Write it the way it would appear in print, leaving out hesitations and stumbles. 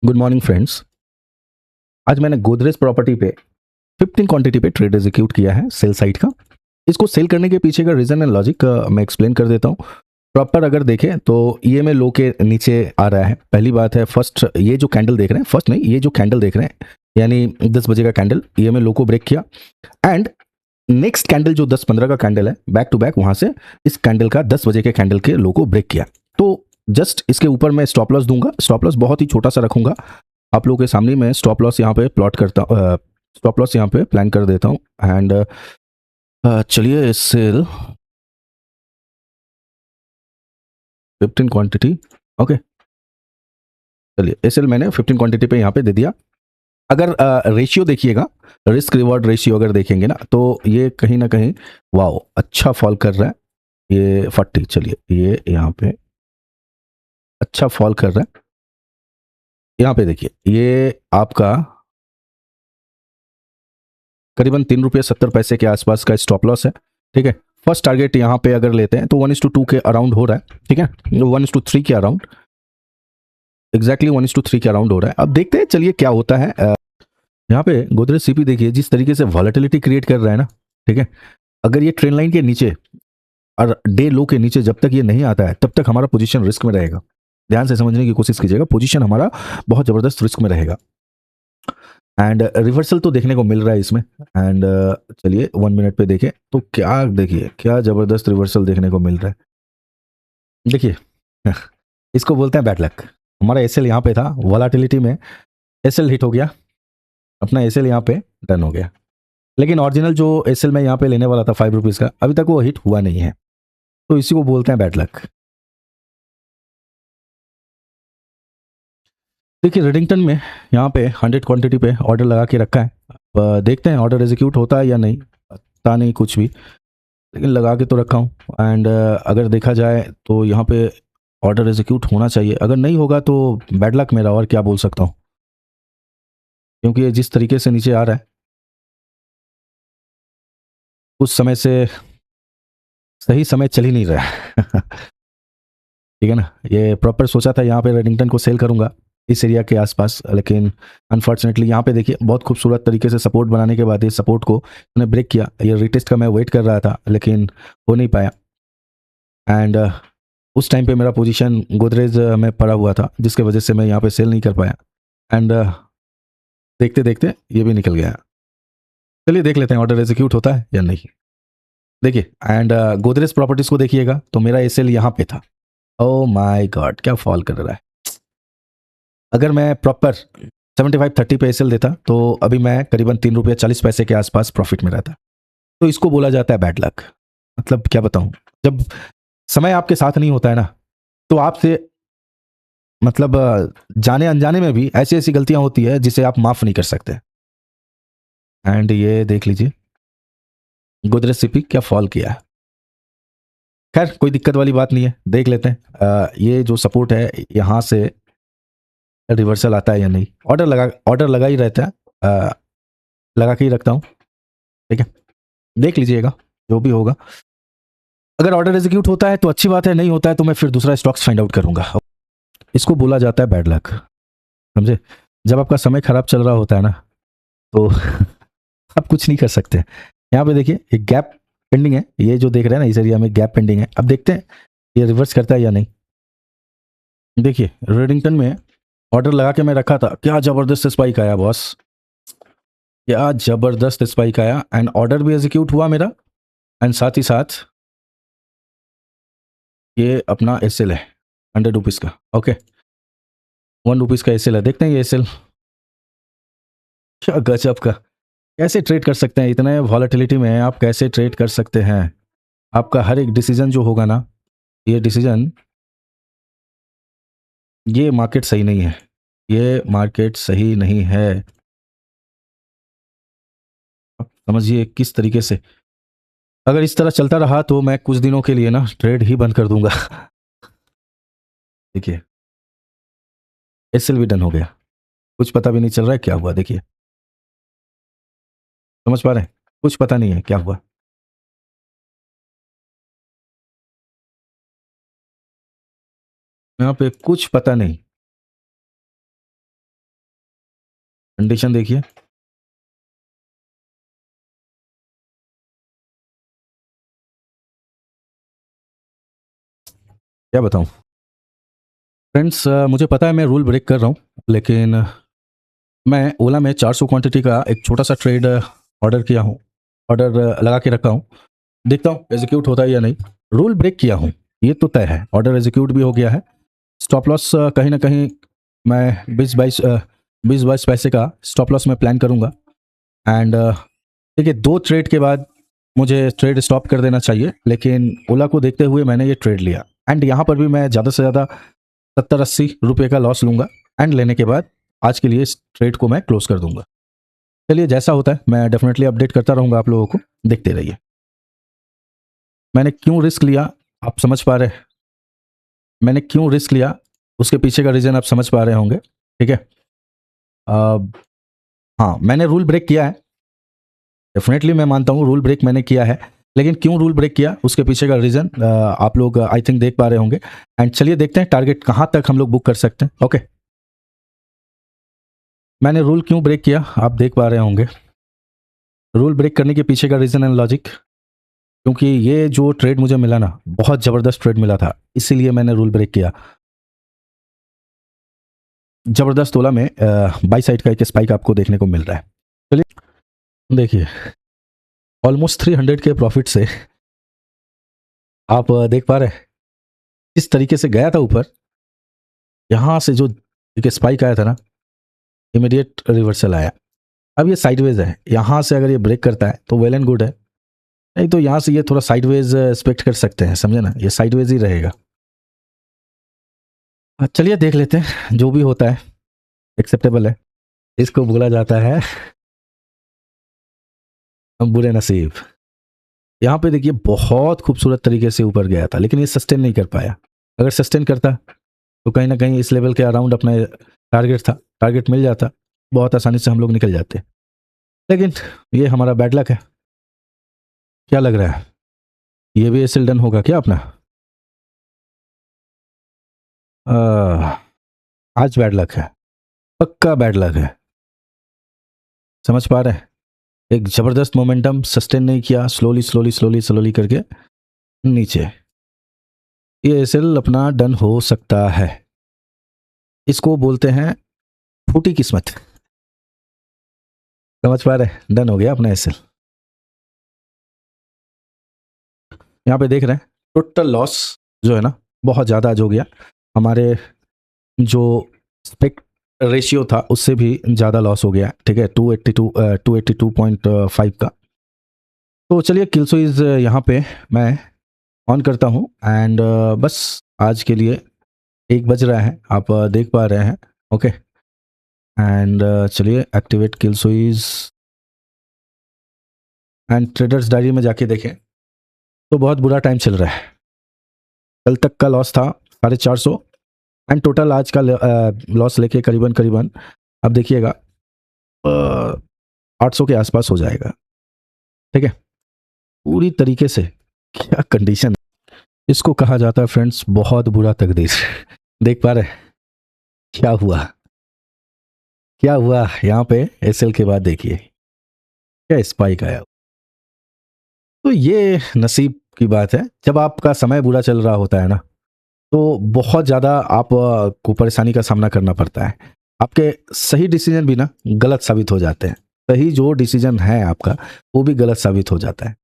Good morning friends. आज मैंने Godrej property पे 15 क्वांटिटी पे ट्रेड एग्जीक्यूट किया है सेल साइड का। इसको सेल करने के पीछे का रीजन एंड लॉजिक मैं एक्सप्लेन कर देता हूँ। प्रॉपर अगर देखें तो ईएमए लो के नीचे आ रहा है। पहली बात है, फर्स्ट ये जो कैंडल देख रहे हैं, फर्स्ट नहीं, ये जो कैंडल देख रहे हैं यानी 10 बजे का कैंडल ईएमए लो को ब्रेक किया एंड नेक्स्ट कैंडल जो 10-15 का कैंडल है बैक टू बैक वहां से इस कैंडल का 10 बजे के कैंडल के लो को ब्रेक किया। तो जस्ट इसके ऊपर मैं स्टॉप लॉस दूंगा। स्टॉप लॉस बहुत ही छोटा सा रखूंगा। आप लोगों के सामने मैं स्टॉप लॉस यहाँ पे प्लॉट करता स्टॉप लॉस यहाँ पे प्लान कर देता हूँ एंड चलिए सेल 15 क्वांटिटी। ओके, चलिए एसएल मैंने 15 क्वांटिटी पे यहाँ पे दे दिया। अगर रेशियो देखिएगा, रिस्क रिवॉर्ड रेशियो अगर देखेंगे ना तो ये कहीं ना कहीं वाओ अच्छा फॉल कर रहा है। ये 40, चलिए ये यहाँ पे अच्छा फॉल कर रहा है। यहाँ पे देखिए ये आपका करीबन 3 रुपये 70 पैसे के आसपास का स्टॉप लॉस है। ठीक है, फर्स्ट टारगेट यहाँ पे अगर लेते हैं तो 1:2 के अराउंड हो रहा है। ठीक है, 1:3 के अराउंड, एग्जैक्टली 1:3 के अराउंड हो रहा है। अब देखते हैं चलिए क्या होता है। यहाँ पे गोदरेज सीपी देखिए जिस तरीके से वॉलेटिलिटी क्रिएट कर रहा है ना। ठीक है, अगर ये ट्रेंड लाइन के नीचे और डे लो के नीचे जब तक ये नहीं आता है तब तक हमारा पोजीशन रिस्क में रहेगा। ध्यान से समझने की कोशिश कीजिएगा, पोजीशन हमारा बहुत जबरदस्त रिस्क में रहेगा। एंड रिवर्सल तो देखने को मिल रहा है इसमें। एंड चलिए 1 मिनट पे देखें तो क्या देखिए क्या जबरदस्त रिवर्सल देखने को मिल रहा है। देखिए इसको बोलते हैं बैड लक। हमारा एसएल यहाँ पे था, वॉलेटिलिटी में एसएल हिट हो गया, अपना एसएल यहाँ पे डन हो गया। लेकिन ओरिजिनल जो एसएल मैं यहाँ पे लेने वाला था 5 रुपीज़ का, अभी तक वो हिट हुआ नहीं है, तो इसी को बोलते हैं बैड लक। देखिए रेडिंगटन में यहाँ पे 100 क्वांटिटी पे ऑर्डर लगा के रखा है। अब देखते हैं ऑर्डर एग्जीक्यूट होता है या नहीं, पता नहीं कुछ भी, लेकिन लगा के तो रखा हूँ। एंड अगर देखा जाए तो यहाँ पे ऑर्डर एग्जीक्यूट होना चाहिए। अगर नहीं होगा तो बैड लक मेरा, और क्या बोल सकता हूँ, क्योंकि ये जिस तरीके से नीचे आ रहा है उस समय से सही समय चल ही नहीं रहा है ठीक है ना, ये प्रॉपर सोचा था यहाँ पे रेडिंगटन को सेल करूंगा इस एरिया के आसपास, लेकिन अनफॉर्चुनेटली यहाँ पे देखिए बहुत खूबसूरत तरीके से सपोर्ट बनाने के बाद ये सपोर्ट को मैंने ब्रेक किया। ये रिटेस्ट का मैं वेट कर रहा था लेकिन हो नहीं पाया। एंड उस टाइम पे मेरा पोजीशन गोदरेज में पड़ा हुआ था जिसके वजह से मैं यहाँ पे सेल नहीं कर पाया। एंड देखते देखते ये भी निकल गया। चलिए देख लेते हैं ऑर्डर एग्जीक्यूट होता है या नहीं। देखिए एंड गोदरेज प्रॉपर्टीज को देखिएगा तो मेरा एसएल यहाँ पे था। ओ माय गॉड क्या फॉल कर रहा है। अगर मैं प्रॉपर 75-30 पे एसएल देता तो अभी मैं करीबन 3 रुपये 40 पैसे के आसपास प्रॉफिट में रहता। तो इसको बोला जाता है बैड लक। मतलब क्या बताऊं, जब समय आपके साथ नहीं होता है ना तो आपसे मतलब जाने अनजाने में भी ऐसी ऐसी गलतियां होती है जिसे आप माफ नहीं कर सकते। एंड ये देख लीजिए गोदरेज सीपी क्या फॉल किया है। खैर कोई दिक्कत वाली बात नहीं है, देख लेते हैं ये जो सपोर्ट है यहाँ से रिवर्सल आता है या नहीं। ऑर्डर लगा ही रहता है, लगा के ही रखता हूँ। ठीक है, देख लीजिएगा जो भी होगा। अगर ऑर्डर एग्जीक्यूट होता है तो अच्छी बात है, नहीं होता है तो मैं फिर दूसरा स्टॉक्स फाइंड आउट करूंगा। इसको बोला जाता है बैड लक, समझे। जब आपका समय खराब चल रहा होता है ना तो आप कुछ नहीं कर सकते। यहाँ पे देखिए एक गैप पेंडिंग है, ये जो देख रहे हैं ना इस एरिया में गैप पेंडिंग है। अब देखते हैं ये रिवर्स करता है या नहीं। देखिए रेडिंगटन में ऑर्डर लगा के मैं रखा था, क्या जबरदस्त स्पाइक आया बॉस, क्या जबरदस्त स्पाइक आया। एंड ऑर्डर भी एग्जीक्यूट हुआ मेरा एंड साथ ही साथ ये अपना एसएल है 100 रुपीज़ का। ओके, 1 रुपीज़ का एसएल है। देखते हैं ये एसएल क्या गजब का, कैसे ट्रेड कर सकते हैं इतने वॉलेटिलिटी में, आप कैसे ट्रेड कर सकते हैं। आपका हर एक डिसीजन जो होगा ना, ये डिसीजन, ये मार्केट सही नहीं है, ये मार्केट सही नहीं है। आप समझिए किस तरीके से, अगर इस तरह चलता रहा तो मैं कुछ दिनों के लिए ना ट्रेड ही बंद कर दूंगा देखिए एसएल भी डन हो गया, कुछ पता भी नहीं चल रहा है क्या हुआ। देखिए समझ पा रहे हैं, कुछ पता नहीं है क्या हुआ। यहाँ पे कुछ पता नहीं। कंडीशन देखिए, क्या बताऊं फ्रेंड्स। मुझे पता है मैं रूल ब्रेक कर रहा हूं, लेकिन मैं ओला में 400 क्वांटिटी का एक छोटा सा ट्रेड ऑर्डर किया हूं, ऑर्डर लगा के रखा हूं। देखता हूं एग्जीक्यूट होता है या नहीं। रूल ब्रेक किया हूं, ये तो तय है, ऑर्डर एग्जीक्यूट भी हो गया है। स्टॉप लॉस कहीं ना कहीं मैं 20-22 पैसे का स्टॉप लॉस में प्लान करूंगा। एंड देखिए, 2 ट्रेड के बाद मुझे ट्रेड स्टॉप कर देना चाहिए, लेकिन ओला को देखते हुए मैंने ये ट्रेड लिया। एंड यहाँ पर भी मैं ज़्यादा से ज़्यादा 70-80 रुपये का लॉस लूँगा। एंड लेने के बाद आज के लिए इस ट्रेड को मैं क्लोज कर दूंगा। चलिए, जैसा होता है मैं डेफिनेटली अपडेट करता रहूँगा आप लोगों को, देखते रहिए। मैंने क्यों रिस्क लिया आप समझ पा रहे हैं, मैंने क्यों रिस्क लिया उसके पीछे का रीज़न आप समझ पा रहे होंगे, ठीक है। हाँ, मैंने रूल ब्रेक किया है, डेफिनेटली मैं मानता हूँ रूल ब्रेक मैंने किया है, लेकिन क्यों रूल ब्रेक किया उसके पीछे का रीज़न आप लोग आई थिंक देख पा रहे होंगे। एंड चलिए देखते हैं टारगेट कहाँ तक हम लोग बुक कर सकते हैं। ओके, मैंने रूल क्यों ब्रेक किया आप देख पा रहे होंगे। रूल ब्रेक करने के पीछे का रीज़न एंड लॉजिक, क्योंकि ये जो ट्रेड मुझे मिला ना, बहुत ज़बरदस्त ट्रेड मिला था, इसीलिए मैंने रूल ब्रेक किया। ज़बरदस्त ओला में बाई साइड का एक स्पाइक आपको देखने को मिल रहा है। चलिए देखिए, ऑलमोस्ट 300 के प्रॉफिट से आप देख पा रहे हैं इस तरीके से गया था ऊपर, यहाँ से जो एक स्पाइक आया था ना, इमीडिएट रिवर्सल आया। अब ये साइडवेज है, यहाँ से अगर ये ब्रेक करता है तो वेल एंड गुड है, नहीं तो यहाँ से ये थोड़ा साइडवेज एक्सपेक्ट कर सकते हैं, समझे ना, ये साइडवेज ही रहेगा। चलिए देख लेते हैं, जो भी होता है एक्सेप्टेबल है, इसको बोला जाता है बुरे नसीब। यहाँ पे देखिए बहुत खूबसूरत तरीके से ऊपर गया था, लेकिन ये सस्टेन नहीं कर पाया। अगर सस्टेन करता तो कहीं ना कहीं इस लेवल के अराउंड अपना टारगेट मिल जाता, बहुत आसानी से हम लोग निकल जाते। लेकिन ये हमारा बैड लक है। क्या लग रहा है, ये भी एसएल डन होगा क्या अपना? आज बैड लक है, पक्का बैड लक है, समझ पा रहे हैं। एक जबरदस्त मोमेंटम सस्टेन नहीं किया, स्लोली स्लोली स्लोली स्लोली करके नीचे, ये एसएल अपना डन हो सकता है। इसको बोलते हैं फूटी किस्मत, समझ पा रहे हैं, डन हो गया अपना एसएल। यहाँ पे देख रहे हैं टोटल लॉस जो है ना, बहुत ज़्यादा आज हो गया। हमारे जो स्पेक्ट रेशियो था उससे भी ज़्यादा लॉस हो गया, ठीक है, 282.5 का। तो चलिए किल स्विच यहाँ पे मैं ऑन करता हूँ। एंड बस आज के लिए 1 बज रहा है, आप देख पा रहे हैं। ओके, एंड चलिए activate kill switch and traders diary में जाके देखें तो बहुत बुरा टाइम चल रहा है। कल तक का लॉस था 450 एंड टोटल आज का लॉस लेके करीबन अब देखिएगा 800 के आसपास हो जाएगा, ठीक है। पूरी तरीके से क्या कंडीशन, इसको कहा जाता है फ्रेंड्स बहुत बुरा तकदीर। देख पा रहे क्या हुआ, क्या हुआ यहाँ पे एसएल के बाद, देखिए क्या स्पाइक आया। तो ये नसीब की बात है, जब आपका समय बुरा चल रहा होता है ना, तो बहुत ज़्यादा आप को परेशानी का सामना करना पड़ता है। आपके सही डिसीजन भी ना गलत साबित हो जाते हैं, सही जो डिसीजन है आपका वो भी गलत साबित हो जाता है।